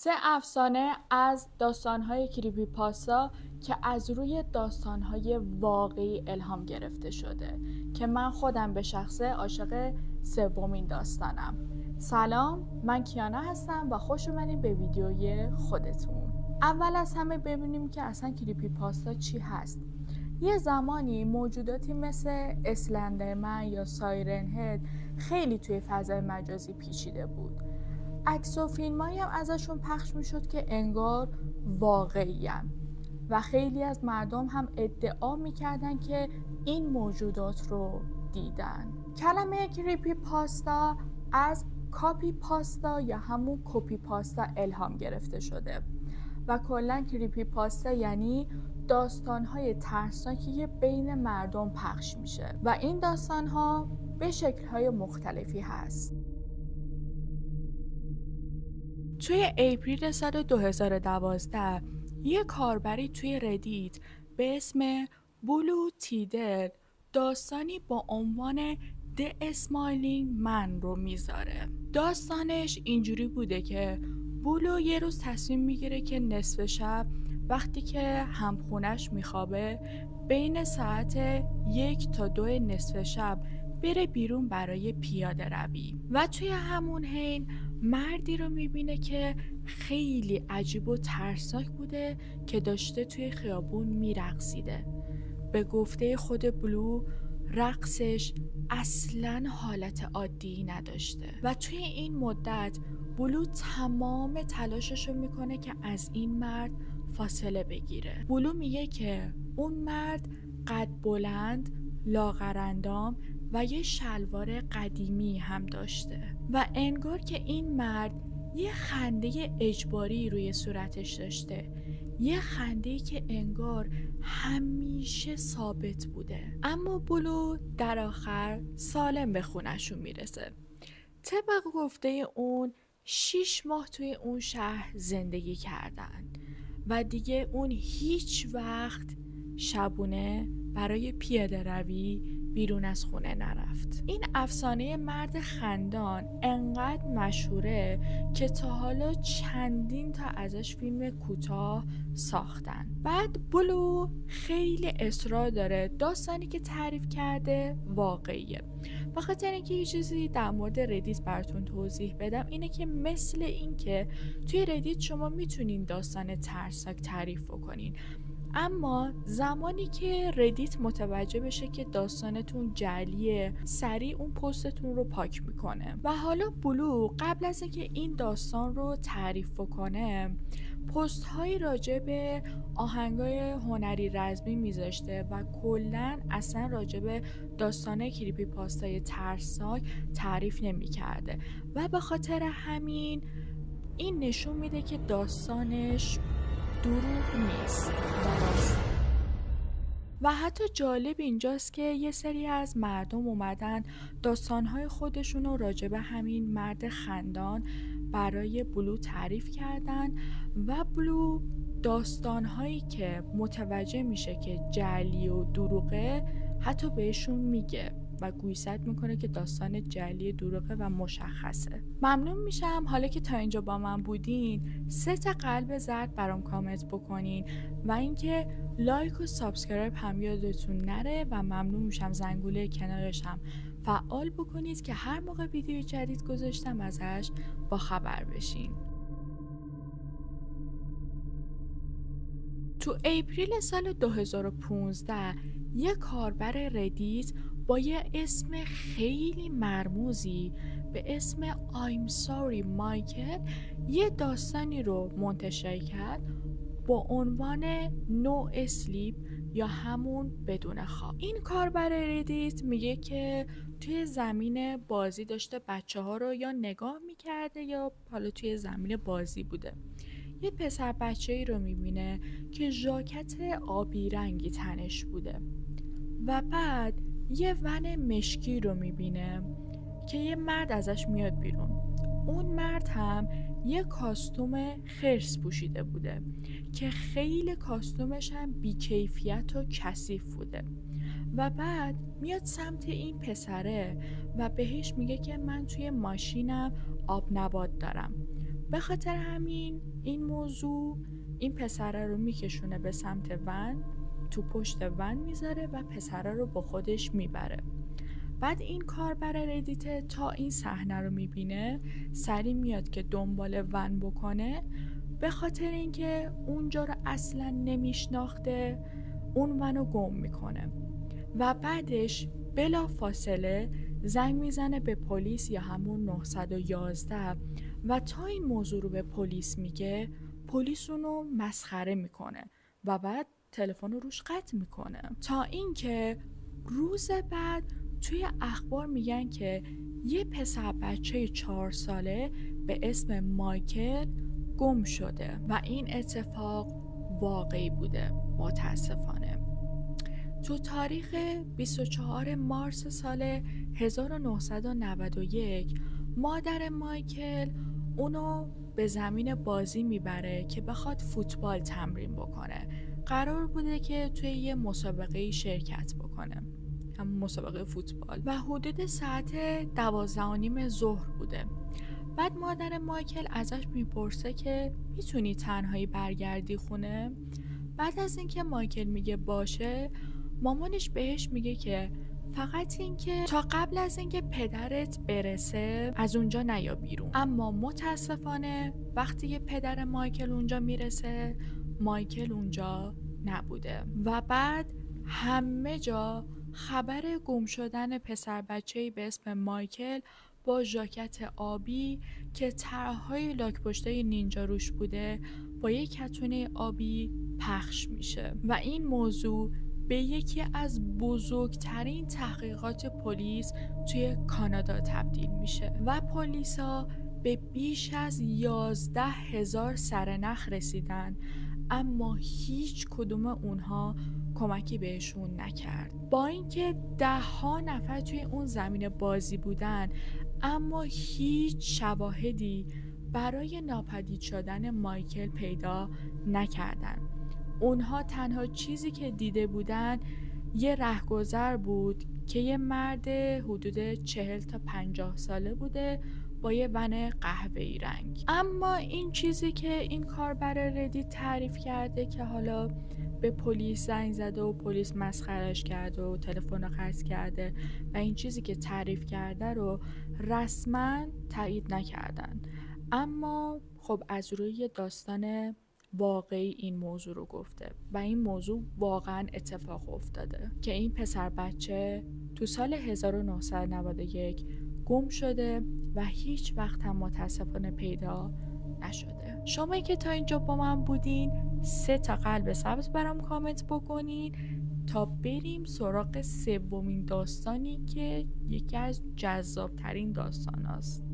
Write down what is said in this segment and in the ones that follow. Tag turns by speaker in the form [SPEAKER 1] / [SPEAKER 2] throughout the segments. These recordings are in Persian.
[SPEAKER 1] 3 افسانه از داستان‌های کریپی‌پاستا که از روی داستان‌های واقعی الهام گرفته شده که من خودم به شخصه عاشق سومین داستانم. سلام، من کیانا هستم و خوش اومدین به ویدیوی خودتون. اول از همه ببینیم که اصلا کریپی‌پاستا چی هست. یه زمانی موجوداتی مثل اسلندرمن یا سایرن هد خیلی توی فضای مجازی پیچیده بود. عکس و فیلمایی هم ازشون پخش میشد که انگار واقعی‌ان و خیلی از مردم هم ادعا میکردن که این موجودات رو دیدن. کلمه کریپی پاستا از کاپی پاستا یا همون کپی پاستا الهام گرفته شده و کلا کریپی پاستا یعنی داستان‌های ترسناکی که بین مردم پخش میشه و این داستان‌ها به شکل‌های مختلفی هست. توی اپریل سال 2012 یه کاربری توی ردیت به اسم بلو تیدر داستانی با عنوان The Smiling Man رو میذاره. داستانش اینجوری بوده که بلو یه روز تصمیم میگیره که نصف شب وقتی که همخونش میخوابه بین ساعت 1 تا 2 نصف شب بره بیرون برای پیاده روی و توی همون حین مردی رو میبینه که خیلی عجیب و ترسناک بوده که داشته توی خیابون میرقصیده. به گفته خود بلو رقصش اصلاً حالت عادی نداشته و توی این مدت بلو تمام تلاشش رو میکنه که از این مرد فاصله بگیره. بلو میگه که اون مرد قد بلند، لاغرندام و یه شلوار قدیمی هم داشته و انگار که این مرد یه خنده اجباری روی صورتش داشته، یه خنده‌ای که انگار همیشه ثابت بوده. اما بلو در آخر سالم به خونه‌شون میرسه. طبق گفته اون 6 ماه توی اون شهر زندگی کردن و دیگه اون هیچ وقت شبونه برای پیاده روی بیرون از خونه نرفت. این افسانه مرد خندان انقدر مشهوره که تا حالا چندین تا ازش فیلم کوتاه ساختن. بعد بلو خیلی اصرار داره داستانی که تعریف کرده واقعیه. بخاطر اینکه یه چیزی در مورد ردیت براتون توضیح بدم اینه که مثل این که توی ردیت شما میتونین داستان ترسناک تعریف بکنین، اما زمانی که ردیت متوجه بشه که داستانتون جعلیه سریع اون پستتون رو پاک میکنه. و حالا بلو قبل از اینکه این داستان رو تعریف کنه پست های راجع به آهنگای هنری رزمی میذاشته و کلن اصلا راجع به داستان کریپی پاستای ترسناک تعریف نمیکرده و به خاطر همین این نشون میده که داستانش دروغ نیست، درست. و حتی جالب اینجاست که یه سری از مردم اومدن داستانهای خودشون رو راجع به همین مرد خندان برای بلو تعریف کردن و بلو داستانهایی که متوجه میشه که جعلی و دروغه حتی بهشون میگه و گویسد میکنه که داستان جعلی دروغه و مشخصه. ممنون میشم حالا که تا اینجا با من بودین 3 تا قلب زرد برام کامنت بکنین و اینکه لایک و سابسکرایب هم یادتون نره و ممنون میشم زنگوله کنارش هم فعال بکنید که هر موقع ویدیو جدید گذاشتم ازش با خبر بشین. تو اپریل سال 2015 یک کاربر ردیت با یه اسم خیلی مرموزی به اسم I'm sorry Michael یه داستانی رو منتشر کرد با عنوان No Sleep یا همون بدون خواب. این کاربر ردیت میگه که توی زمین بازی داشته بچه ها رو یا نگاه میکرده یا حالا توی زمین بازی بوده. یه پسر بچه‌ای رو میبینه که ژاکت آبی رنگی تنش بوده و بعد یه ون مشکی رو میبینه که یه مرد ازش میاد بیرون. اون مرد هم یه کاستوم خرس پوشیده بوده که خیلی کاستومش هم بیکیفیت و کثیف بوده و بعد میاد سمت این پسره و بهش میگه که من توی ماشینم آب نبات دارم به خاطر همین این موضوع این پسره رو میکشونه به سمت ون، تو پشت ون میذاره و پسره رو با خودش میبره. بعد این کاربر ردیت تا این صحنه رو میبینه سری میاد که دنبال ون بکنه، به خاطر اینکه اونجا رو اصلا نمیشناخته اون ونو گم میکنه و بعدش بلا فاصله زنگ میزنه به پلیس یا همون 911 و تا این موضوع رو به پلیس میگه پلیس اونو مسخره میکنه و بعد تلفن رو روش قطع میکنه. تا اینکه روز بعد توی اخبار میگن که یه پسر بچه 4 ساله به اسم مایکل گم شده و این اتفاق واقعی بوده متاسفانه. تو تاریخ 24 مارس سال 1991 مادر مایکل اونو به زمین بازی میبره که بخواد فوتبال تمرین بکنه. قرار بوده که توی یه مسابقه شرکت بکنه، هم مسابقه فوتبال، و حدود ساعت 12:30 ظهر بوده. بعد مادر مایکل ازش میپرسه که میتونی تنهایی برگردی خونه؟ بعد از اینکه مایکل میگه باشه، مامانش بهش میگه که فقط اینکه تا قبل از اینکه پدرت برسه از اونجا نیا بیرون. اما متاسفانه وقتی که پدر مایکل اونجا میرسه مایکل اونجا نبوده و بعد همه جا خبر گم شدن پسر بچه‌ای به اسم مایکل با ژاکت آبی که طرح‌های لاک پشته نینجا روش بوده با یک کتونه آبی پخش میشه و این موضوع به یکی از بزرگترین تحقیقات پلیس توی کانادا تبدیل میشه و پلیسا به بیش از 11,000 سرنخ رسیدن، اما هیچ کدوم اونها کمکی بهشون نکرد. با اینکه 10 نفر توی اون زمین بازی بودن، اما هیچ شواهدی برای ناپدید شدن مایکل پیدا نکردن. اونها تنها چیزی که دیده بودن یه رهگذر بود که یه مرد حدود 40 تا 50 ساله بوده با یه ون قهوه‌ای رنگ. اما این چیزی که این کاربر ردیت تعریف کرده که حالا به پلیس زنگ زده و پلیس مسخرش کرده و تلفن رو قطع کرده و این چیزی که تعریف کرده رو رسما تایید نکردن، اما خب از روی داستان واقعی این موضوع رو گفته و این موضوع واقعا اتفاق افتاده که این پسر بچه تو سال 1991 گم شده و هیچ وقت هم متاسفانه پیدا نشده. شما که تا اینجا با من بودین 3 تا قلب سبز برام کامنت بکنین تا بریم سراغ سومین داستانی که یکی از جذابترین داستان هست.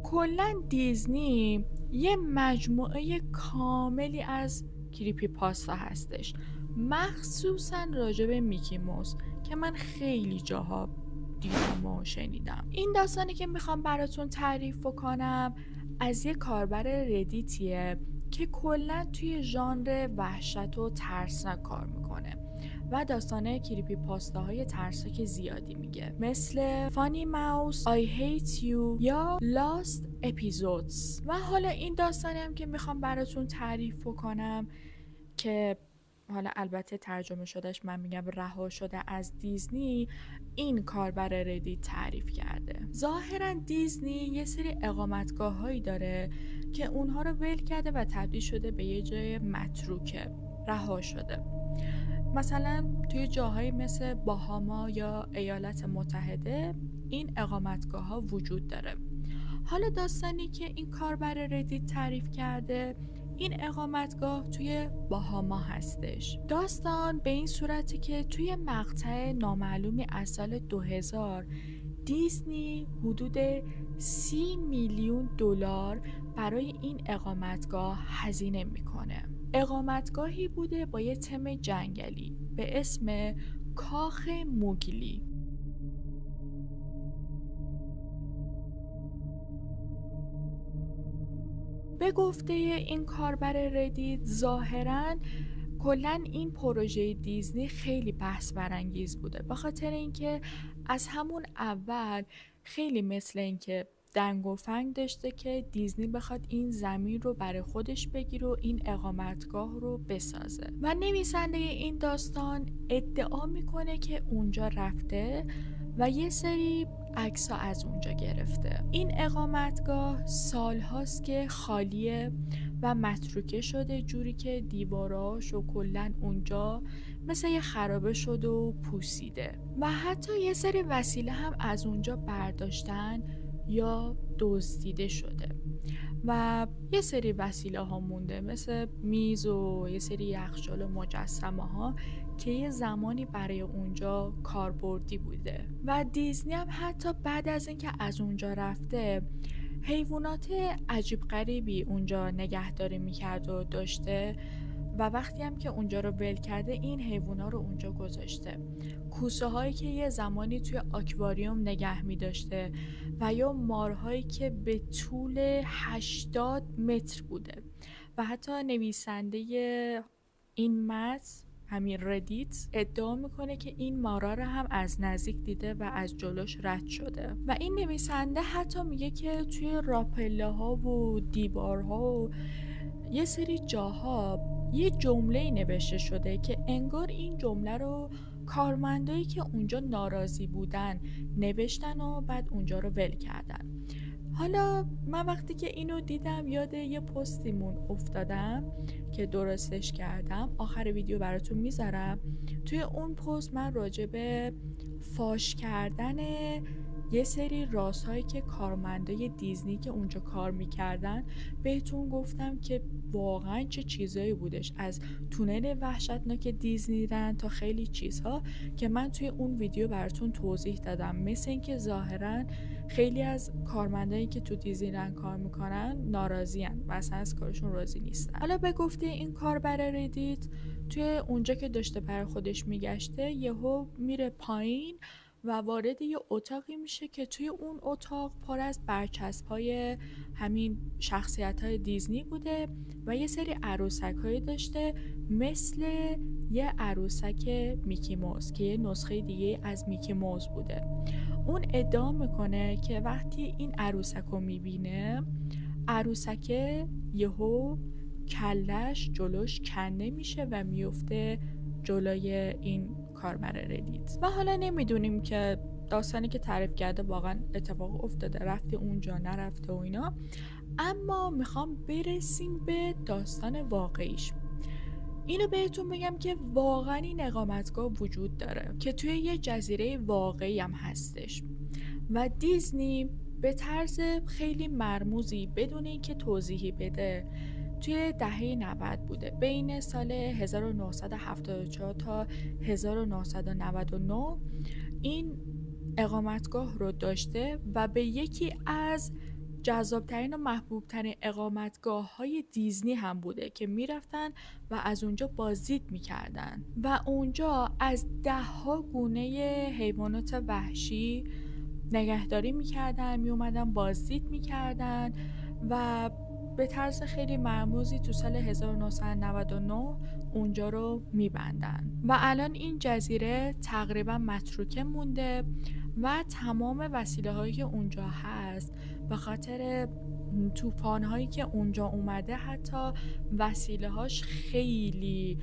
[SPEAKER 1] کلا دیزنی یه مجموعه کاملی از کریپی پاستا هستش، مخصوصا راجع به میکی موس که من خیلی جاها دیدم و شنیدم. این داستانی که میخوام براتون تعریف بکنم از یه کاربر ردیتیه که کلا توی ژانر وحشت و ترسناک کار میکنه و داستانه کریپی پاستاهای ترسناک زیادی میگه، مثل فانی ماوس، I hate you یا Lost Episodes. و حالا این داستانی هم که میخوام براتون تعریف بکنم که حالا البته ترجمه شدهش من میگم رها شده از دیزنی، این کاربر ردیت تعریف کرده. ظاهرا دیزنی یه سری اقامتگاه هایی داره که اونها رو ول کرده و تبدیل شده به یه جای متروکه، رها شده. مثلا توی جاهایی مثل باهاما یا ایالات متحده این اقامتگاه ها وجود داره. حالا داستانی که این کاربر ردیت تعریف کرده این اقامتگاه توی باهاما هستش. داستان به این صورتی که توی مقطع نامعلومی از سال 2000 دیزنی حدود 30 میلیون دلار برای این اقامتگاه هزینه میکنه. اقامتگاهی بوده با یه تم جنگلی به اسم کاخ موگلی. به گفته این کاربر ردیت ظاهراً کلاً این پروژه دیزنی خیلی بحث برانگیز بوده، به خاطر اینکه از همون اول خیلی مثل این که دنگ و فنگ داشته که دیزنی بخواد این زمین رو برای خودش بگیره و این اقامتگاه رو بسازه. و نویسنده این داستان ادعا میکنه که اونجا رفته و یه سری عکس‌ها از اونجا گرفته. این اقامتگاه سالهاست که خالیه و متروکه شده، جوری که دیواراش و کلن اونجا مثل یه خرابه شده و پوسیده و حتی یه سری وسیله هم از اونجا برداشتن یا دزدیده شده و یه سری وسیله ها مونده مثل میز و یه سری یخچال و مجسمه ها که یه زمانی برای اونجا کاربردی بوده. و دیزنی هم حتی بعد از اینکه از اونجا رفته حیوانات عجیب غریبی اونجا نگهداری میکرد و داشته و وقتی هم که اونجا رو ول کرده این حیوونا رو اونجا گذاشته. کوسه هایی که یه زمانی توی آکواریوم نگه می داشته و یا مارهایی که به طول 80 متر بوده و حتی نویسنده این متن همین ردیت ادعا میکنه که این مارا رو هم از نزدیک دیده و از جلوش رد شده. و این نویسنده حتی میگه که توی راپله ها و دیوارها و یه سری جاها یه جمله نوشته شده که انگار این جمله رو کارمندایی که اونجا ناراضی بودن نوشتن و بعد اونجا رو ول کردن. حالا من وقتی که اینو دیدم یاد یه پستیمون افتادم که درستش کردم، آخر ویدیو براتون میذارم. توی اون پست من راجع به فاش کردن یه سری رازهایی که کارمندای دیزنی که اونجا کار میکردن بهتون گفتم که واقعا چه چیزایی بودش، از تونل وحشتناک دیزنی رند تا خیلی چیزها که من توی اون ویدیو براتون توضیح دادم. مثل اینکه ظاهرا خیلی از کارمندایی که تو دیزنی رند کار میکنن ناراضیان و اصلا از کارشون راضی نیستن. حالا به گفته این کاربر ردیت، توی اونجا که داشته برای خودش میگشته یهو میره پایین و وارد یه اتاقی میشه که توی اون اتاق پر از برچسب‌های همین شخصیت‌های دیزنی بوده و یه سری عروسک‌هایی داشته مثل یه عروسک میکی موز که یه نسخه دیگه از میکی موز بوده. اون ادعا میکنه که وقتی این عروسک رو میبینه، عروسک یهو کلش جلوش کنده میشه و میفته جلوی این کاربر ردیت. و حالا نمیدونیم که داستانی که تعریف کرده واقعا اتفاق افتاده، رفته اونجا نرفته و اینا، اما میخوام برسیم به داستان واقعیش. اینو بهتون بگم که واقعا این اقامتگاه وجود داره که توی یه جزیره واقعی هم هستش و دیزنی به طرز خیلی مرموزی بدون اینکه توضیحی بده توی دهه 90 بوده، بین سال 1974 تا 1999 این اقامتگاه رو داشته و به یکی از جذابترین و محبوبترین اقامتگاه‌های دیزنی هم بوده که میرفتن و از اونجا بازدید میکردن و اونجا از 10 گونه حیوانات وحشی نگهداری میکردن، میومدن بازدید میکردن و به طرز خیلی مرموزی تو سال 1999 اونجا رو میبندن و الان این جزیره تقریبا متروکه مونده و تمام وسیله هایی که اونجا هست به خاطر طوفان هایی که اونجا اومده حتی وسیله هاش خیلی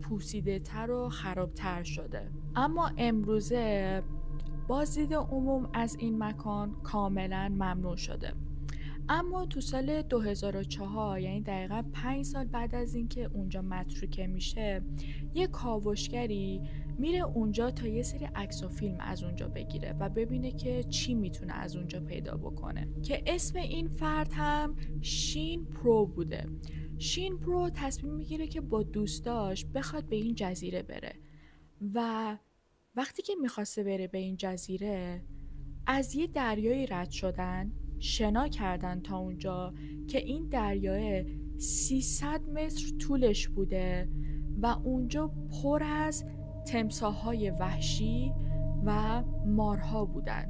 [SPEAKER 1] پوسیده تر و خرابتر شده. اما امروزه بازدید عموم از این مکان کاملا ممنوع شده. اما تو سال 2004 یعنی دقیقا 5 سال بعد از اینکه اونجا متروکه میشه، یه کاوشگری میره اونجا تا یه سری عکس و فیلم از اونجا بگیره و ببینه که چی میتونه از اونجا پیدا بکنه که اسم این فرد هم شین پرو بوده. شین پرو تصمیم میگیره که با دوستاش بخواد به این جزیره بره و وقتی که میخواسته بره به این جزیره از یه دریایی رد شدن، شنا کردن تا اونجا که این دریای 300 متر طولش بوده و اونجا پر از تمساح‌های وحشی و مارها بودن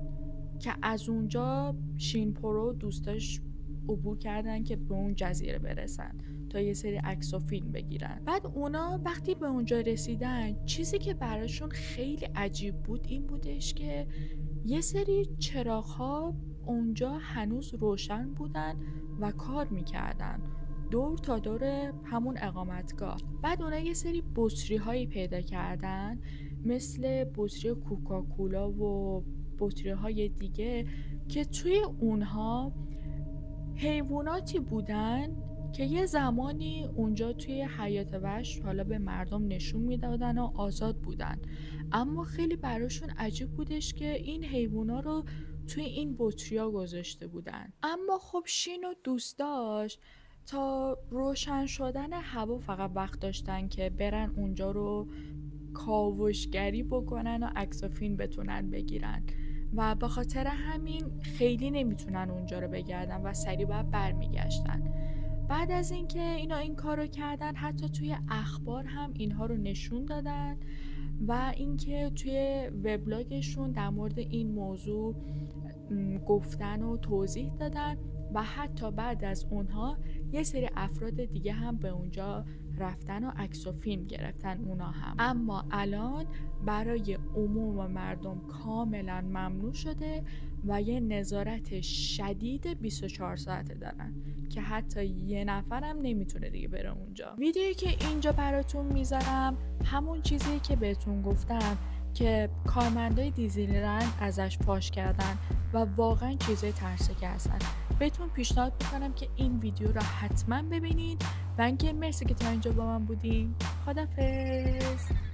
[SPEAKER 1] که از اونجا شین پرو دوستاش عبور کردن که به اون جزیره برسن تا یه سری عکس و فیلم بگیرن. بعد اونا وقتی به اونجا رسیدن چیزی که براشون خیلی عجیب بود این بودش که یه سری چراغ‌ها اونجا هنوز روشن بودن و کار میکردن دور تا دور همون اقامتگاه. بعد اونا یه سری بطری هایی پیدا کردن مثل بطری کوکاکولا و بطری های دیگه که توی اونها حیواناتی بودن که یه زمانی اونجا توی حیات وحش حالا به مردم نشون میدادن و آزاد بودن، اما خیلی براشون عجیب بودش که این حیوانا رو توی این بطریا گذاشته بودن. اما خب شینو دوست داشت. تا روشن شدن هوا فقط وقت داشتن که برن اونجا رو کاوشگری بکنن و عکس و فیلم بتونن بگیرن و به خاطر همین خیلی نمیتونن اونجا رو بگردن و سریع باید برمیگشتن. بعد از اینکه اینا این کارو کردن حتی توی اخبار هم اینها رو نشون دادن و اینکه توی وبلاگشون در مورد این موضوع گفتن و توضیح دادن و حتی بعد از اونها یه سری افراد دیگه هم به اونجا رفتن و عکس و فیلم گرفتن اونا هم. اما الان برای عموم مردم کاملا ممنوع شده و یه نظارت شدید 24 ساعته دارن که حتی یه نفرم نمیتونه دیگه بره اونجا. ویدیویی که اینجا براتون میذارم همون چیزی که بهتون گفتم که کارمندای دیزنیلند ازش فاش کردن و واقعا چیزای ترسناکی هستن. بهتون پیشنهاد میکنم که این ویدیو رو حتما ببینید و اینکه مرسی که تا اینجا با من بودین. خدافظ.